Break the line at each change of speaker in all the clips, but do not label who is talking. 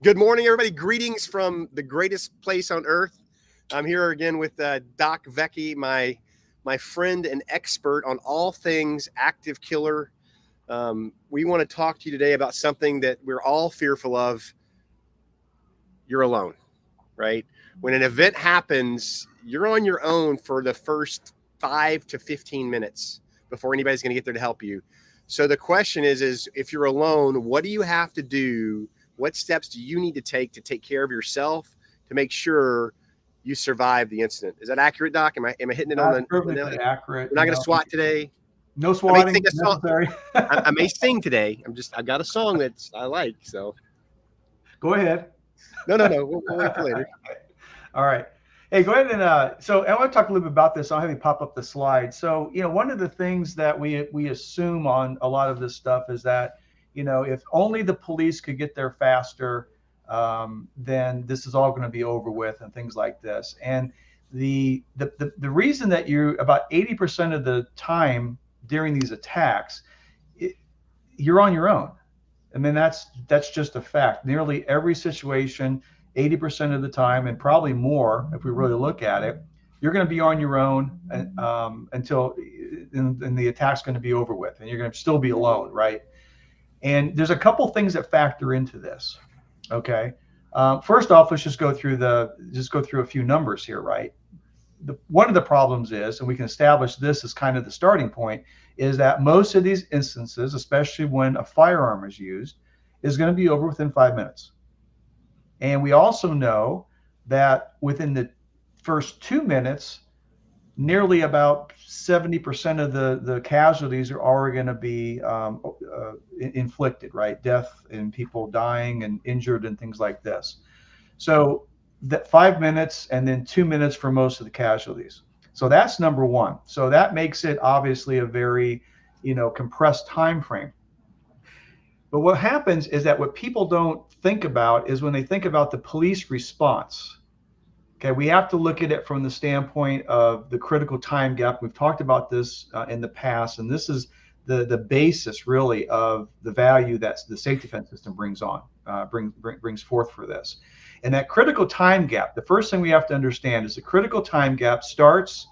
Good morning, everybody. Greetings from the greatest place on earth. I'm here again with Doc Vecchi, my friend and expert on all things active killer. We want to talk to you today about something that we're all fearful of. You're alone, right? When an event happens, you're on your own for the first 5 to 15 minutes before anybody's going to get there to help you. So the question is if you're alone, what do you have to do? What steps do you need to take care of yourself to make sure you survive the incident? Is that accurate, Doc? Am I hitting it on
That's
the nail?
perfectly accurate.
We're not going to SWAT today.
No
I may
swatting
sing a song.
necessary.
I may sing today. I've got a song that I like. So
Go ahead.
no. We'll wait for later.
All right. Hey, go ahead and so I want to talk a little bit about this. I'll have you pop up the slide. So, one of the things that we assume on a lot of this stuff is that, if only the police could get there faster, then this is all going to be over with and things like this. And the reason that about 80% of the time during these attacks, you're on your own. I mean, that's just a fact. Nearly every situation, 80% of the time, and probably more if we really look at it, you're going to be on your own until and the attack's going to be over with, and you're going to still be alone, right? And there's a couple things that factor into this. Okay, first off, let's just go through a few numbers here, right? One of the problems is, and we can establish this as kind of the starting point, is that most of these instances, especially when a firearm is used, is going to be over within 5 minutes. And we also know that within the first 2 minutes, nearly about 70% of the casualties are already going to be inflicted, right? Death and people dying and injured and things like this. So that 5 minutes and then 2 minutes for most of the casualties. So that's number one. So that makes it obviously a very, compressed time frame. But what happens is that what people don't think about is when they think about the police response. Okay, we have to look at it from the standpoint of the critical time gap. We've talked about this in the past, and this is the basis really of the value that the SafeDefend system brings forth for this. And that critical time gap, the first thing we have to understand is the critical time gap starts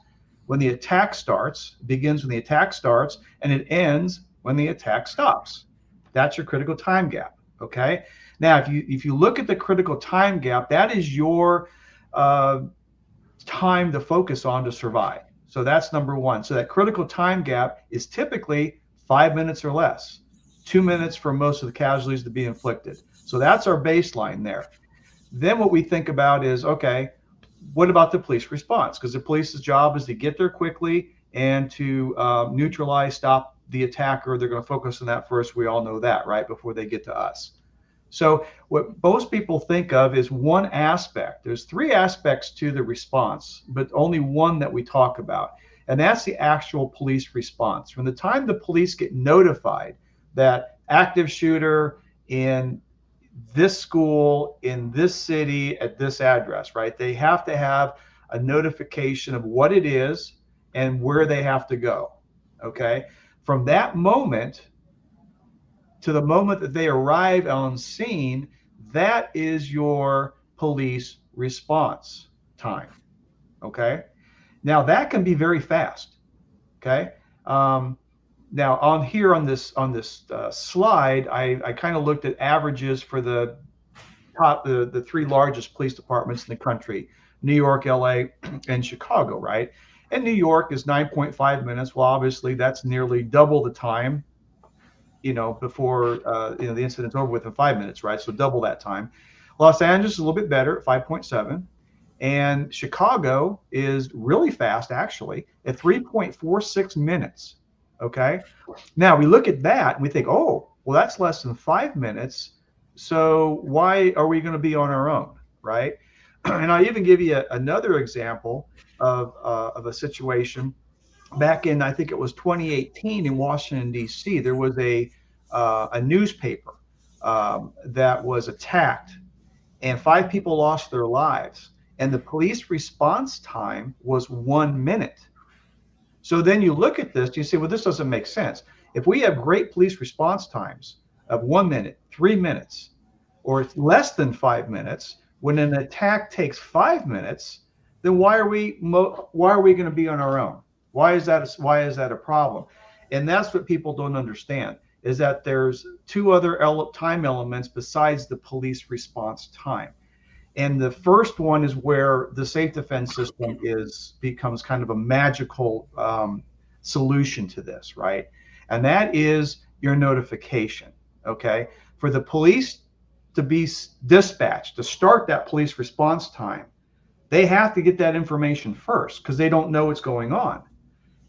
when the attack starts, begins when the attack starts, and it ends when the attack stops. That's your critical time gap. Okay. Now, if you look at the critical time gap, that is your time to focus on to survive. So that's number one. So that critical time gap is typically 5 minutes or less, 2 minutes for most of the casualties to be inflicted. So that's our baseline there. Then what we think about is, okay, what about the police response? Because the police's job is to get there quickly and to neutralize, stop the attacker. They're going to focus on that first. We all know that, right? Before they get to us. So what most people think of is one aspect. There's three aspects to the response, but only one that we talk about. And that's the actual police response. From the time the police get notified that active shooter in this school, in this city, at this address, right? They have to have a notification of what it is and where they have to go, okay? From that moment to the moment that they arrive on scene, that is your police response time, okay? Now that can be very fast, okay? Now on this slide, I kind of looked at averages for the three largest police departments in the country: New York, LA, and Chicago, right? And New York is 9.5 minutes. Well, obviously that's nearly double the time, before the incident's over within 5 minutes, right? So double that time. Los Angeles is a little bit better at 5.7. And Chicago is really fast, actually, at 3.46 minutes. Okay. Now we look at that and we think, oh, well, that's less than 5 minutes. So why are we going to be on our own, right? And I'll even give you another example of a situation. Back in, I think it was 2018 in Washington, D.C., there was a newspaper that was attacked, and 5 people lost their lives. And the police response time was 1 minute. So then you look at this, you say, well, this doesn't make sense. If we have great police response times of 1 minute, 3 minutes, or it's less than 5 minutes, when an attack takes 5 minutes, then why are we going to be on our own? Why is that a problem? And that's what people don't understand, is that there's two other time elements besides the police response time. And the first one is where the SafeDefend system becomes kind of a magical solution to this, right? And that is your notification. Okay, for the police to be dispatched, to start that police response time, they have to get that information first because they don't know what's going on.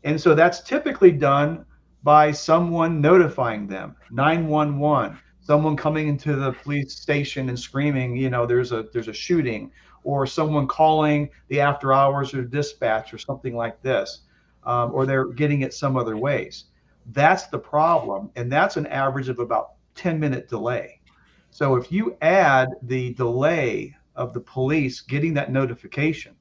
And so that's typically done by someone notifying them, 911, someone coming into the police station and screaming, there's a shooting, or someone calling the after hours or dispatch or something like this, or they're getting it some other ways. That's the problem, and that's an average of about 10-minute delay. So if you add the delay of the police getting that notification,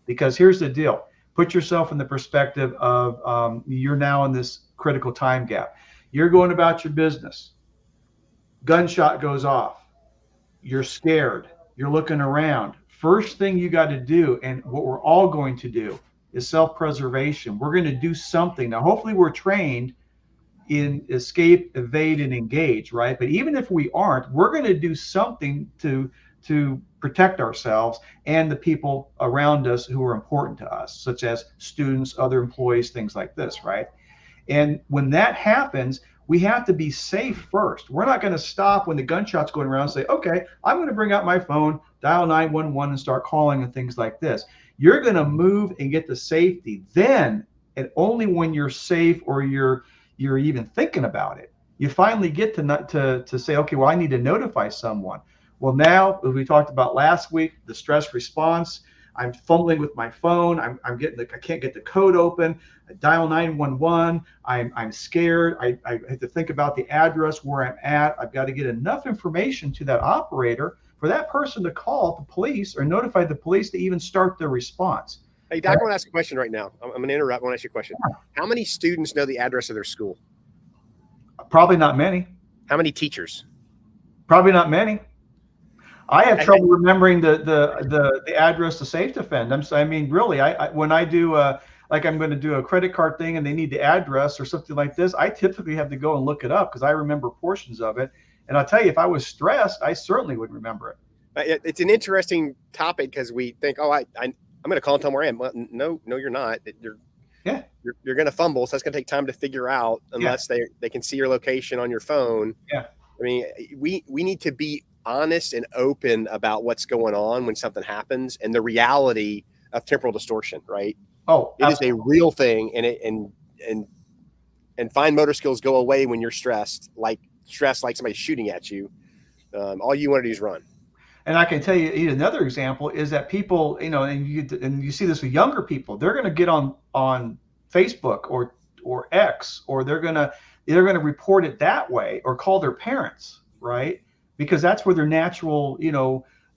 because here's the deal, put yourself in the perspective of you're now in this critical time gap. You're going about your business. Gunshot goes off. You're scared. You're looking around. First thing you got to do, and what we're all going to do, is self-preservation. We're going to do something. Now, hopefully we're trained in escape, evade, and engage, right? But even if we aren't, we're going to do something to protect ourselves and the people around us who are important to us, such as students, other employees, things like this, right? And when that happens, we have to be safe first. We're not going to stop when the gunshot's going around and say, okay, I'm going to bring out my phone, dial 911 and start calling and things like this. You're going to move and get to safety. Then, and only when you're safe or you're even thinking about it, you finally get to say, okay, well, I need to notify someone. Well, now, as we talked about last week, the stress response, I'm fumbling with my phone. I can't get the code open. I dial 911. I'm scared. I have to think about the address where I'm at. I've got to get enough information to that operator for that person to call the police or notify the police to even start the response.
Hey, Doc, I want to ask a question right now. I'm going to interrupt. I want to ask you a question. How many students know the address of their school?
Probably not many.
How many teachers?
Probably not many. I have trouble remembering the address to SafeDefend. I mean, really, when I do like I'm going to do a credit card thing and they need the address or something like this, I typically have to go and look it up because I remember portions of it. And I'll tell you, if I was stressed, I certainly would remember it.
It's an interesting topic because we think, oh, I'm going to call and tell them where I am. Well, no, you're not. You're going to fumble, so it's going to take time to figure out unless they can see your location on your phone.
Yeah.
I mean, we need to be honest and open about what's going on when something happens and the reality of temporal distortion, right?
Oh,
it is a real thing, and fine motor skills go away when you're stressed like somebody's shooting at you. All you want to do is run.
And I can tell you another example is that people, and you see this with younger people, they're going to get on Facebook or X, or they're going to report it that way or call their parents, right? Because that's where their natural,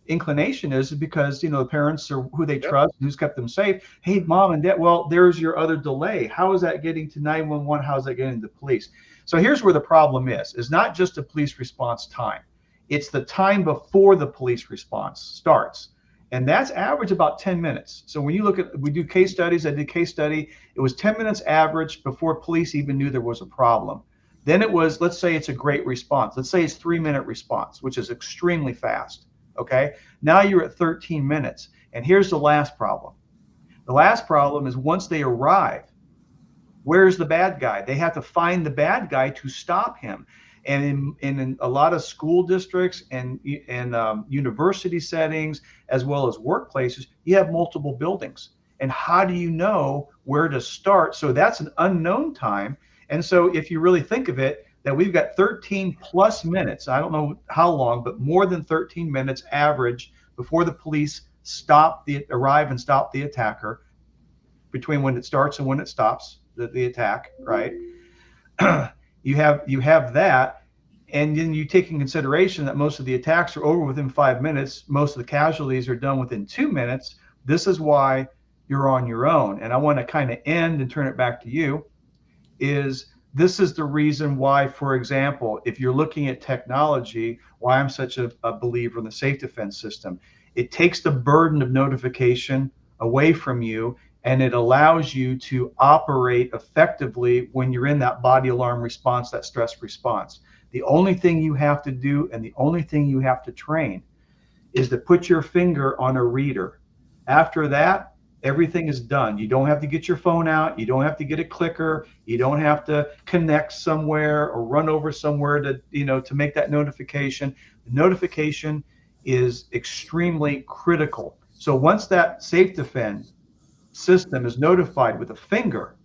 inclination is, because, the parents are who they trust, who's kept them safe. Hey, mom and dad, well, there's your other delay. How is that getting to 911? How is that getting to the police? So here's where the problem is not just the police response time. It's the time before the police response starts. And that's average about 10 minutes. So when you look at, we do case studies, I did case study, it was 10 minutes average before police even knew there was a problem. Then it was, let's say it's a great response. Let's say it's 3-minute response, which is extremely fast. Okay. Now you're at 13 minutes. And here's the last problem. The last problem is once they arrive, where's the bad guy? They have to find the bad guy to stop him. And in a lot of school districts and university settings, as well as workplaces, you have multiple buildings. And how do you know where to start? So that's an unknown time. And so if you really think of it, that we've got 13 plus minutes, I don't know how long, but more than 13 minutes average before the police arrive and stop the attacker, between when it starts and when it stops the attack, right? You have that, and then you take in consideration that most of the attacks are over within 5 minutes. Most of the casualties are done within 2 minutes. This is why you're on your own. And I want to kind of end and turn it back to you, is This is the reason why, for example, if you're looking at technology, why I'm such a believer in the SafeDefend system. It takes the burden of notification away from you, and it allows you to operate effectively when you're in that body alarm response, that stress response. The only thing you have to do and the only thing you have to train is to put your finger on a reader. After that, everything is done. You don't have to get your phone out. You don't have to get a clicker. You don't have to connect somewhere or run over somewhere to make that notification. The notification is extremely critical. So once that SafeDefend system is notified with a finger,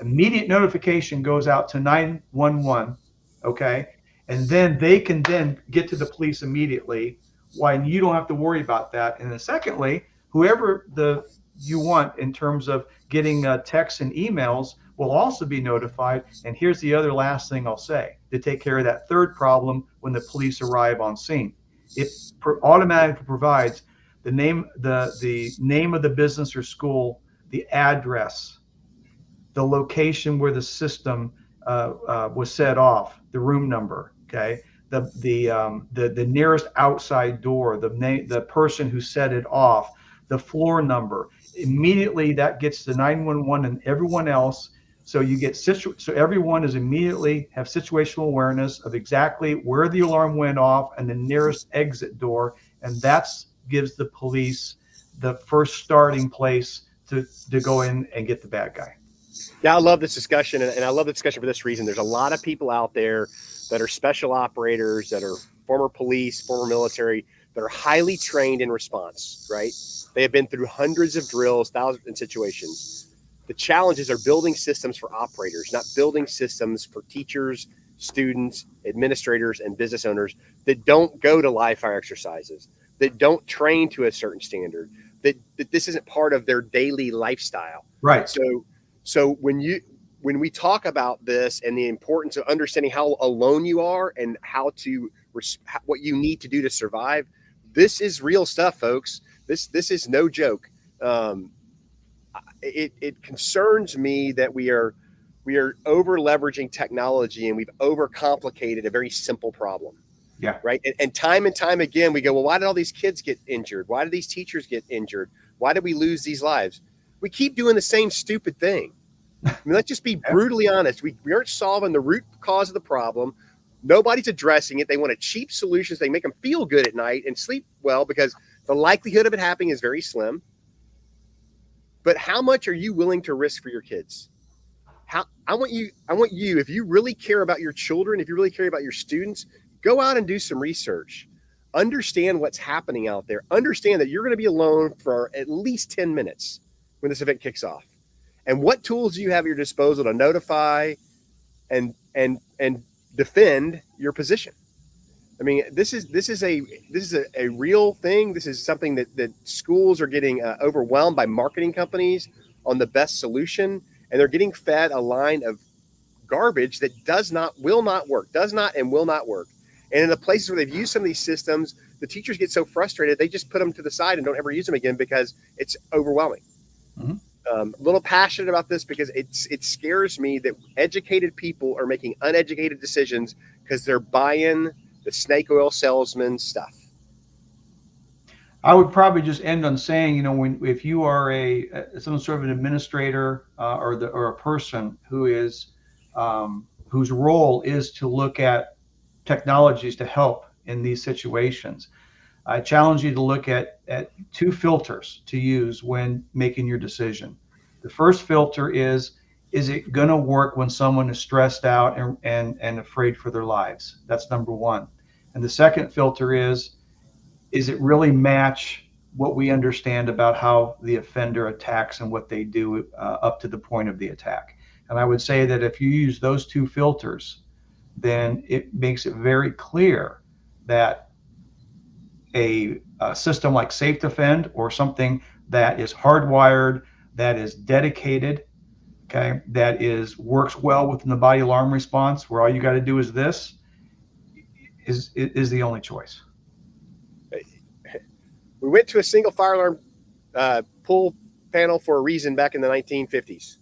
immediate notification goes out to 911. Okay, and then they can then get to the police immediately. Why you don't have to worry about that. And then secondly, whoever you want in terms of getting texts and emails will also be notified. And here's the other last thing I'll say to take care of that third problem when the police arrive on scene. It automatically provides the name of the business or school, the address, the location where the system was set off, the room number, okay, the nearest outside door, the person who set it off, the floor number. Immediately that gets to 911 and everyone else. So you get so everyone is immediately have situational awareness of exactly where the alarm went off and the nearest exit door, and that's gives the police the first starting place to go in and get the bad guy.
Yeah, I love this discussion, and I love the discussion for this reason. There's a lot of people out there that are special operators, that are former police, former military, that are highly trained in response, right? They have been through hundreds of drills, thousands of situations. The challenges are building systems for operators, not building systems for teachers, students, administrators, and business owners that don't go to live fire exercises, that don't train to a certain standard, that this isn't part of their daily lifestyle.
Right.
So when we talk about this and the importance of understanding how alone you are and how to what you need to do to survive, this is real stuff, folks. This is no joke. It concerns me that we are over leveraging technology and we've overcomplicated a very simple problem.
Yeah.
Right. And time again, we go, well, why did all these kids get injured? Why did these teachers get injured? Why did we lose these lives? We keep doing the same stupid thing. I mean, let's just be brutally honest. We aren't solving the root cause of the problem. Nobody's addressing it. They want a cheap solutions. They make them feel good at night and sleep well because the likelihood of it happening is very slim. But how much are you willing to risk for your kids? I want you, if you really care about your children, if you really care about your students, go out and do some research. Understand what's happening out there. Understand that you're going to be alone for at least 10 minutes when this event kicks off. And what tools do you have at your disposal to notify and defend your position? I mean, this is a real thing. This is something that schools are getting overwhelmed by marketing companies on the best solution, and they're getting fed a line of garbage that will not work. And in the places where they've used some of these systems, the teachers get so frustrated they just put them to the side and don't ever use them again because it's overwhelming. Mm-hmm. A little passionate about this because it scares me that educated people are making uneducated decisions because they're buying the snake oil salesman stuff.
I would probably just end on saying, if you are some sort of an administrator or a person who is whose role is to look at technologies to help in these situations, I challenge you to look at two filters to use when making your decision. The first filter is it going to work when someone is stressed out and afraid for their lives? That's number one. And the second filter is it really match what we understand about how the offender attacks and what they do up to the point of the attack? And I would say that if you use those two filters, then it makes it very clear that a system like SafeDefend or something that is hardwired, that is dedicated, okay, that works well within the body alarm response, where all you got to do is this, is the only choice.
We went to a single fire alarm pull panel for a reason back in the 1950s.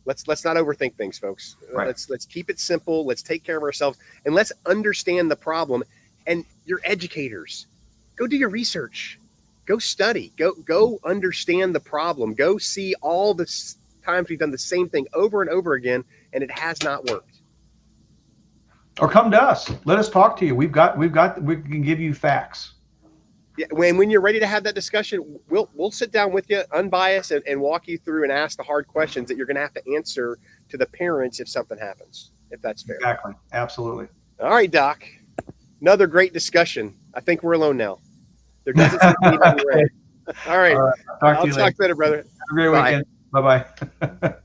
Let's not overthink things, folks.
Right.
Let's keep it simple. Let's take care of ourselves, and let's understand the problem. And your educators, go do your research, go study, go understand the problem, go see all the times we've done the same thing over and over again, and it has not worked.
Or come to us. Let us talk to you. We can give you facts.
Yeah, when you're ready to have that discussion, we'll sit down with you, unbiased, and walk you through and ask the hard questions that you're going to have to answer to the parents if something happens, if that's fair.
Exactly. Absolutely.
All right, Doc. Another great discussion. I think we're alone now. There doesn't seem to be anybody ready. All right.
All right.
I'll talk later, brother.
Have a great weekend. Bye-bye.